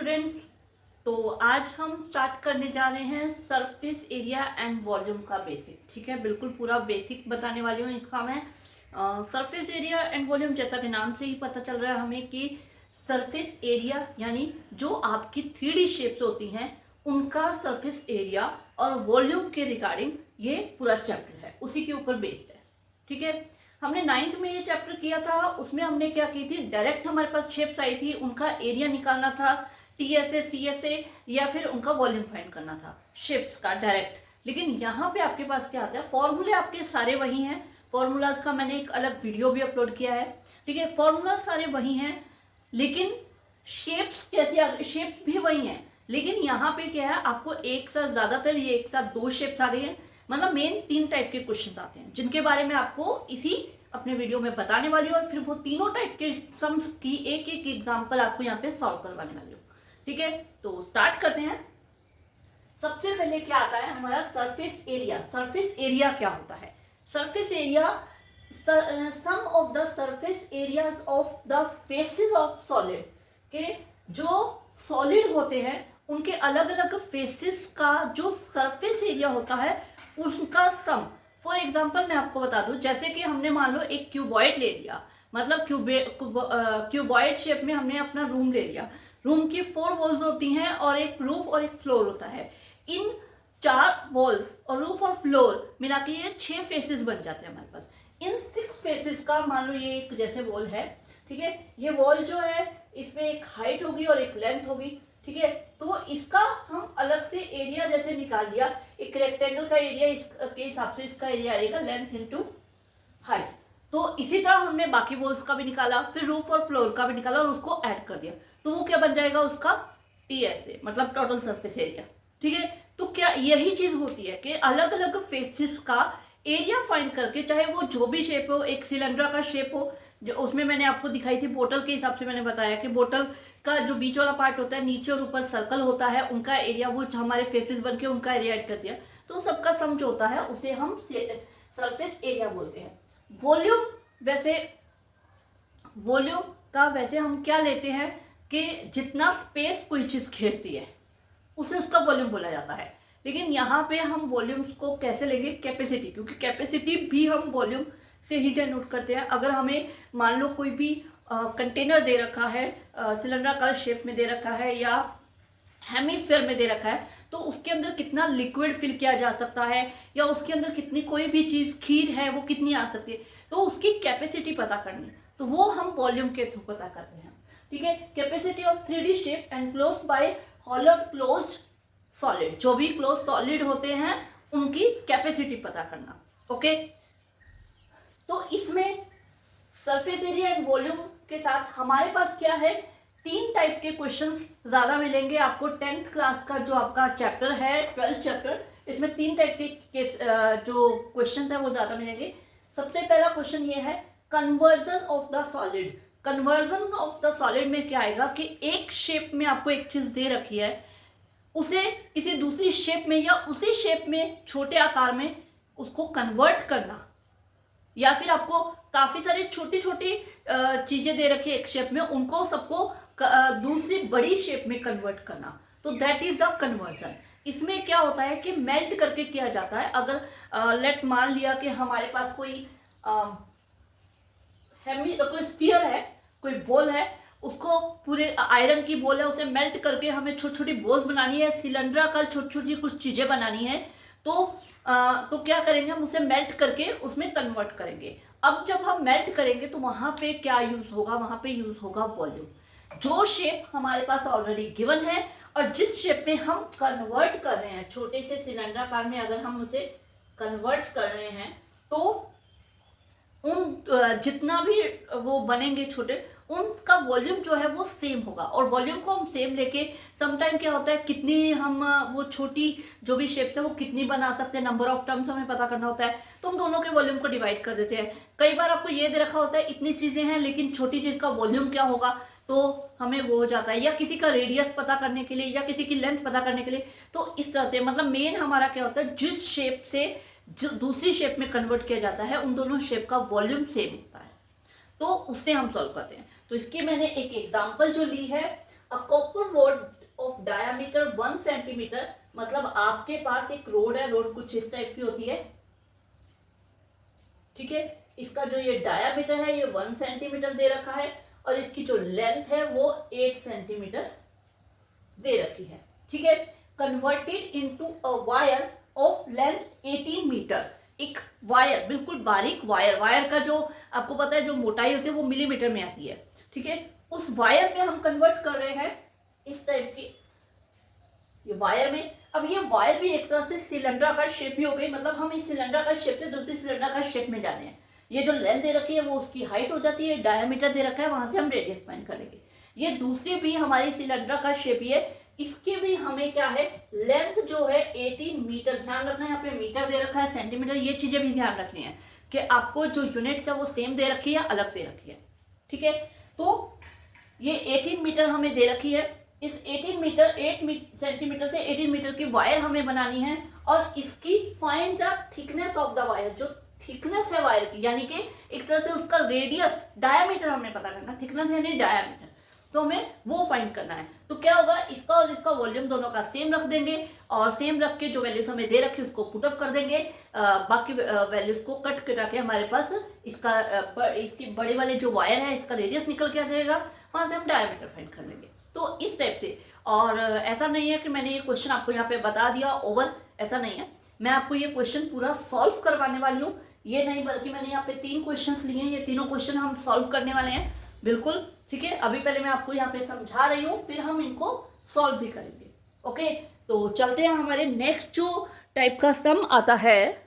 Students, तो आज हम स्टार्ट करने जा रहे हैं सरफेस एरिया एंड वॉल्यूम का बेसिक। ठीक है, बिल्कुल पूरा बेसिक बताने वाली हूँ इसका मैं। सरफेस एरिया एंड वॉल्यूम, जैसा कि नाम से ही पता चल रहा है हमें कि सरफेस एरिया यानी जो आपकी 3D शेप्स होती हैं उनका सरफेस एरिया, और वॉल्यूम के रिगार्डिंग ये पूरा चैप्टर है, उसी के ऊपर बेस्ड है। ठीक है, हमने 9th में ये चैप्टर किया था। उसमें हमने क्या की थी, डायरेक्ट हमारे पास शेप्स आई थी, उनका एरिया निकालना था, TSA CSA, या फिर उनका वॉल्यूम फाइंड करना था शेप्स का डायरेक्ट। लेकिन यहाँ पे आपके पास क्या आता है, फॉर्मूले आपके सारे वही हैं। फॉर्मूलाज का मैंने एक अलग वीडियो भी अपलोड किया है। ठीक है, फॉर्मूला सारे वही हैं, लेकिन शेप्स कैसे, शेप्स भी वही हैं, लेकिन यहाँ पे क्या है, आपको एक साथ ज्यादातर ये एक साथ 2 शेप्स आ रही हैं। मतलब मेन 3 टाइप के क्वेश्चंस आते हैं, जिनके बारे में आपको इसी अपने वीडियो में बताने वाली हूँ, और फिर वो तीनों टाइप के सम्स की एक एक एग्जांपल आपको यहाँ पे सॉल्व करवाने वाली हूँ। ठीक है, तो स्टार्ट करते हैं। सबसे पहले क्या आता है हमारा सरफेस एरिया। सरफेस एरिया क्या होता है? Surface area sum of the surface areas of the faces of solid, के जो सॉलिड होते हैं उनके अलग अलग फेसेस का जो सरफेस एरिया होता है उनका सम। फॉर एग्जांपल मैं आपको बता दूं, जैसे कि हमने मान लो एक क्यूबॉइड ले लिया, मतलब क्यूबॉइड शेप में हमने अपना रूम ले लिया। रूम की 4 वॉल्स होती हैं और एक रूफ और एक फ्लोर होता है। इन 4 वॉल्स और रूफ और फ्लोर मिला के ये 6 फेसेस बन जाते हैं हमारे पास। इन 6 फेसेस का मान लो ये एक जैसे वॉल है। ठीक है, ये वॉल जो है इसमें एक हाइट होगी और एक लेंथ होगी। ठीक है, तो इसका हम अलग से एरिया जैसे निकाल दिया। एक रेक्टेंगल का एरिया इसके हिसाब से इसका एरिया आएगा लेंथ इनटू हाइट। तो इसी तरह हमने बाकी वॉल्स का भी निकाला, फिर रूफ और फ्लोर का भी निकाला और उसको ऐड कर दिया, तो वो क्या बन जाएगा उसका TSA, मतलब टोटल सरफेस एरिया। ठीक है, तो क्या यही चीज होती है कि अलग अलग फेसेस का एरिया फाइंड करके, चाहे वो जो भी शेप हो, एक सिलेंडर का शेप हो, जो उसमें मैंने आपको दिखाई थी बोतल के हिसाब से, मैंने बताया कि बोतल का जो बीच वाला पार्ट होता है, नीचे और ऊपर सर्कल होता है, उनका एरिया वो हमारे फेसेस बन के उनका एरिया ऐड कर दिया, तो सबका सम जो होता है उसे हम सरफेस एरिया बोलते हैं। वॉल्यूम, वैसे वॉल्यूम का वैसे हम क्या लेते हैं कि जितना स्पेस कोई चीज घेरती है उसे उसका वॉल्यूम बोला जाता है। लेकिन यहाँ पे हम वॉल्यूम्स को कैसे लेंगे, कैपेसिटी, क्योंकि कैपेसिटी भी हम वॉल्यूम से ही डिनोट करते हैं। अगर हमें मान लो कोई भी कंटेनर दे रखा है, सिलेंडर शेप में दे रखा है या हेमिस्फीयर में दे रखा है, तो उसके अंदर कितना लिक्विड फिल किया जा सकता है, या उसके अंदर कितनी कोई भी चीज खीर है वो कितनी आ सकती है, तो उसकी कैपेसिटी पता करनी, तो वो हम वॉल्यूम के थ्रू पता करते हैं। ठीक है, capacity of 3D shape enclosed bye hollow closed solid, जो भी क्लोज सॉलिड होते हैं उनकी कैपेसिटी पता करना। ओके, तो इसमें सरफेस एरिया एंड वॉल्यूम के साथ हमारे पास क्या है, 3 टाइप के क्वेश्चंस ज्यादा मिलेंगे आपको। 10th क्लास का जो आपका चैप्टर है, 12th चैप्टर, इसमें 3 टाइप के जो क्वेश्चंस है वो ज्यादा मिलेंगे। सबसे पहला क्वेश्चन ये है, conversion of the solid. Conversion of the solid में क्या आएगा कि एक शेप में आपको एक चीज दे रखी है, उसे किसी दूसरी शेप में या उसी शेप में छोटे आकार में उसको कन्वर्ट करना, या फिर आपको काफी सारी छोटी छोटी चीजें दे रखी है एक शेप में, उनको सबको दूसरी बड़ी शेप में कन्वर्ट करना, तो दैट इज द कन्वर्जन। इसमें क्या होता है कि मेल्ट करके किया जाता है। अगर लेट मान लिया कि हमारे पास कोई कोई स्फीयर है, कोई बॉल है, उसको पूरे आयरन की बॉल है, उसे मेल्ट करके हमें छोटी छोटी बॉल्स बनानी है, सिलेंडर का छोटी छोटी कुछ चीजें बनानी है, तो क्या करेंगे, हम उसे मेल्ट करके उसमें कन्वर्ट करेंगे। अब जब हम मेल्ट करेंगे तो वहां पे क्या यूज होगा, वहां पे यूज होगा वॉल्यूम। जो शेप हमारे पास ऑलरेडी गिवन है और जिस शेप में हम कन्वर्ट कर रहे हैं, छोटे से सिलेंडर आकार में अगर हम उसे कन्वर्ट कर रहे हैं, तो उन जितना भी वो बनेंगे छोटे, उनका वॉल्यूम जो है वो सेम होगा। और वॉल्यूम को हम सेम लेके समटाइम क्या होता है, कितनी हम वो छोटी जो भी शेप्स है वो कितनी बना सकते हैं, नंबर ऑफ टर्म्स हमें पता करना होता है, तो हम दोनों के वॉल्यूम को डिवाइड कर देते हैं। कई बार आपको ये दे रखा होता है इतनी चीजें हैं, लेकिन छोटी चीज का वॉल्यूम क्या होगा, तो हमें वो हो जाता है, या किसी का रेडियस पता करने के लिए या किसी की लेंथ पता करने के लिए। तो इस तरह से मतलब मेन हमारा क्या होता है, जिस शेप से जो दूसरी शेप में कन्वर्ट किया जाता है उन दोनों शेप का वॉल्यूम सेम होता है, तो उससे हम सॉल्व करते हैं। तो इसकी मैंने एक एग्जांपल जो ली है a copper road of diameter 1 centimetre, मतलब आपके पास एक रोड है, रोड कुछ इस टाइप की होती है, ठीक है। इसका जो ये डायामीटर है ये 1 सेंटीमीटर दे रखा है और इसकी जो लेंथ है वो 8 सेंटीमीटर दे रखी है, ठीक है। Converted into a wire of length 18 metre, एक वायर, बिल्कुल बारीक वायर, वायर का जो आपको पता है जो मोटाई होती है वो मिलीमीटर में आती है, ठीक है। उस वायर में हम कन्वर्ट कर रहे हैं इस टाइप की, ये वायर में। अब ये वायर भी एक तरह से सिलेंडर शेप ही हो गई, मतलब हम इस सिलेंडर शेप से दूसरी सिलेंडर शेप में जाने हैं। ये जो लेंथ दे रखी है वो उसकी हाइट हो जाती है, डायमीटर दे रखा है, वहां से हम रेडियस फाइंड करेंगे। ये दूसरी भी हमारी सिलेंडर शेप ही है, इसके भी हमें क्या है, लेंथ जो है 18 मीटर, ध्यान रखना है यहाँ पे मीटर दे रखा है, सेंटीमीटर, ये चीजें भी ध्यान रखनी है कि आपको जो यूनिट्स है वो सेम दे रखी है, अलग दे रखी है, ठीक है। तो ये 18 मीटर हमें दे रखी है, इस 18 मीटर 8 सेंटीमीटर से 18 मीटर की वायर हमें बनानी है और इसकी find the thickness of the wire, जो थिकनेस है वायर की, यानी कि एक तरह से उसका रेडियस, डायमीटर हमें पता करना, थिकनेस यानी डायमीटर, तो हमें वो फाइंड करना है। तो क्या होगा, इसका और इसका वॉल्यूम दोनों का सेम रख देंगे और सेम रख के जो वैल्यूज हमें दे रखी उसको पुटअप कर देंगे, बाकी वैल्यूज को कट करा के हमारे पास इसका इसकी बड़े वाले जो वायर है इसका रेडियस निकल के आ जाएगा, वहां से हम डायमीटर फाइंड कर लेंगे। तो इस टाइप से, और ऐसा नहीं है कि मैंने ये क्वेश्चन आपको यहाँ पे बता दिया ओवर, ऐसा नहीं है, मैं आपको ये क्वेश्चन पूरा सॉल्व करवाने वाली हूँ, ये नहीं बल्कि मैंने यहाँ पे 3 क्वेश्चंस लिए हैं, ये तीनों क्वेश्चन हम सॉल्व करने वाले हैं, बिल्कुल, ठीक है। अभी पहले मैं आपको यहाँ पे समझा रही हूँ, फिर हम इनको सॉल्व भी करेंगे, ओके। तो चलते हैं, हमारे नेक्स्ट जो टाइप का सम आता है,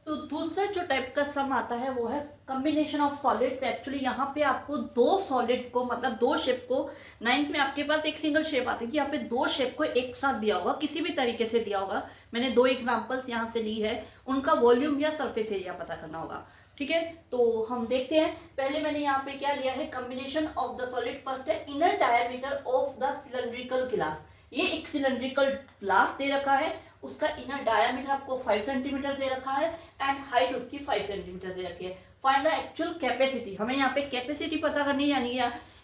तो दूसरा जो टाइप का सम आता है वो है कॉम्बिनेशन ऑफ सॉलिड्स। एक्चुअली यहाँ पे आपको दो सॉलिड्स को, मतलब दो शेप को, 9th में आपके पास एक सिंगल शेप आती है कि यहाँ पे दो शेप को एक साथ दिया होगा, किसी भी तरीके से दिया होगा, मैंने 2 एग्जांपल्स यहाँ से ली है, उनका वॉल्यूम या सरफेस एरिया पता करना होगा, ठीक है। तो हम देखते हैं, पहले मैंने यहाँ पे क्या लिया है, combination of the solid, first है inner diameter of the cylindrical glass, ये एक सिलेंड्रिकल ग्लास दे रखा है, उसका इनर डायमीटर आपको 5 सेंटीमीटर दे रखा है एंड हाइट उसकी 5 सेंटीमीटर दे रखी है। फाइंड द एक्चुअल कैपेसिटी, हमें यहाँ पे कैपेसिटी पता करनी है,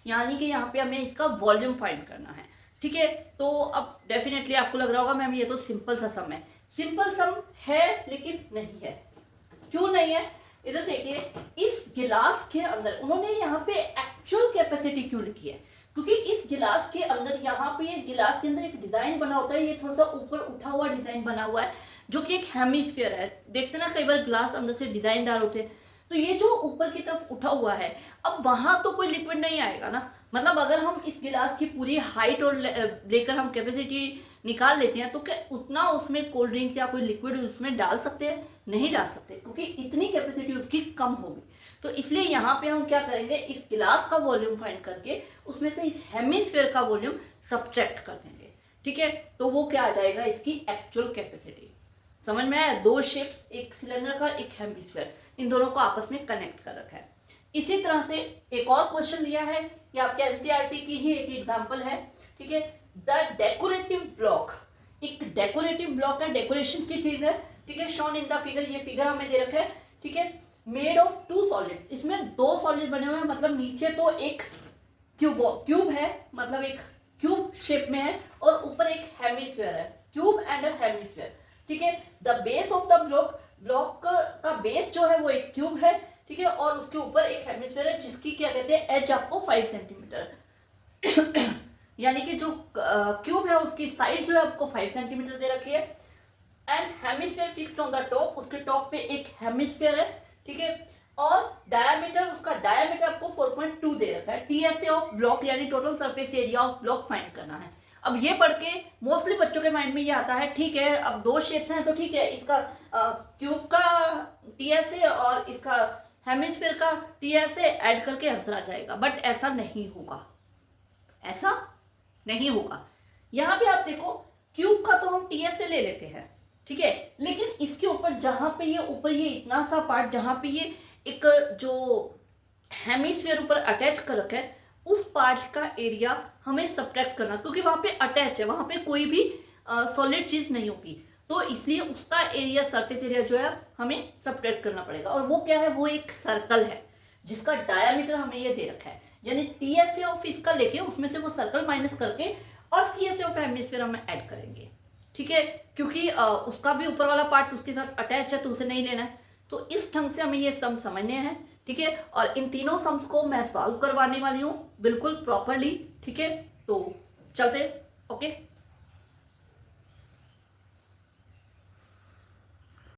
यानी कि यहाँ पे हमें इसका वॉल्यूम फाइंड करना है, ठीक है। तो अब डेफिनेटली आपको लग रहा होगा मैम ये तो सिंपल सा सम है, सिंपल सम है लेकिन नहीं है। क्यों नहीं है, इधर देखिए, इस गिलास के अंदर उन्होंने यहाँ पे एक्चुअल कैपेसिटी क्यों लिखी है, क्योंकि इस गिलास के अंदर, यहाँ पे ये गिलास के अंदर एक डिजाइन बना होता है, ये थोड़ा सा ऊपर उठा हुआ डिजाइन बना हुआ है, जो कि एक हेमिस्फीयर है, देखते ना कई बार ग्लास अंदर से डिजाइनदार होते हैं, तो ये जो ऊपर की तरफ उठा हुआ है, अब वहां तो कोई लिक्विड नहीं आएगा ना, मतलब अगर हम इस गिलास की पूरी हाइट और लेकर हम कैपेसिटी निकाल लेते हैं, तो क्या उतना उसमें कोल्ड ड्रिंक या कोई लिक्विड उसमें डाल सकते हैं, नहीं डाल सकते, क्योंकि इतनी कैपेसिटी उसकी कम होगी। तो इसलिए यहाँ पे हम क्या करेंगे, इस गिलास का वॉल्यूम फाइंड करके उसमें से इस हेमिस्फीयर का वॉल्यूम सब्ट्रैक्ट कर देंगे, ठीक है। तो वो क्या आ जाएगा, इसकी एक्चुअल कैपेसिटी। समझ में आया, दो शेप्स, एक सिलेंडर का एक हेमिस्फीयर, इन दोनों को आपस में कनेक्ट कर रखा है। इसी तरह से एक और क्वेश्चन लिया है, ये आपके एनसीईआरटी की ही एक एग्जाम्पल है, ठीक है। द डेकोरेटिव ब्लॉक, एक डेकोरेटिव ब्लॉक है, डेकोरेशन की चीज है, ठीक है, शोन इन द फिगर, ये फिगर हमें दे रखा है, ठीक है। मेड ऑफ 2 सॉलिड्स, इसमें 2 सॉलिड बने हुए हैं, मतलब नीचे तो एक क्यूब है, मतलब एक क्यूब शेप में है, और ऊपर एक हेमिस्फीयर है, क्यूब एंड अ हेमिस्फीयर, ठीक है। The base of the block का बेस जो है वो एक क्यूब है, ठीक है, और उसके ऊपर एक हेमिस्फीयर है जिसकी क्या कहते हैं, एज आपको 5 सेंटीमीटर यानी कि जो क्यूब है उसकी साइड जो है आपको 5 सेंटीमीटर दे रखी है, and hemisphere fixed on the top, उसके टॉप पे एक हेमिस्फीयर है, ठीक है, और डायमीटर, उसका डायमीटर आपको 4.2 दे रखा है। टीएसए ऑफ ब्लॉक यानी total surface area of block find करना है। अब ये पढ़ के मोस्टली बच्चों के माइंड में ये आता है, ठीक है, अब 2 शेप्स हैं तो ठीक है, इसका क्यूब का टीएसए और इसका हेमिस्फीयर का टीएसए ऐड करके आंसर आ जाएगा, बट ऐसा नहीं होगा, ऐसा नहीं होगा। यहाँ पे आप देखो, क्यूब का तो हम टीएसए ले लेते हैं, ठीक है, लेकिन इसके ऊपर जहां पे ये ऊपर ये इतना सा पार्ट जहां पे ये एक जो हेमिस्फीयर ऊपर अटैच कर रखा है, उस पार्ट का एरिया हमें सब्ट्रैक्ट करना, क्योंकि वहां पे अटैच है, वहां पे कोई भी सॉलिड चीज नहीं होगी, तो इसलिए उसका एरिया, सरफेस एरिया जो है हमें सब्ट्रैक्ट करना पड़ेगा। और वो क्या है, वो एक सर्कल है जिसका डायमीटर हमें ये दे रखा है। यानी टीएसए ऑफ इसका लेके उसमें से वो सर्कल माइनस करके और सीएसए ऑफ हेमिस्फीयर हम ऐड करेंगे, ठीक है, क्योंकि उसका भी ऊपर वाला पार्ट उसके साथ अटैच है तो उसे नहीं लेना है। तो इस ढंग से हमें ये सम समझने हैं, ठीक है। और इन तीनों सम्स को मैं सॉल्व करवाने वाली हूँ बिल्कुल प्रॉपरली, ठीक है। तो चलते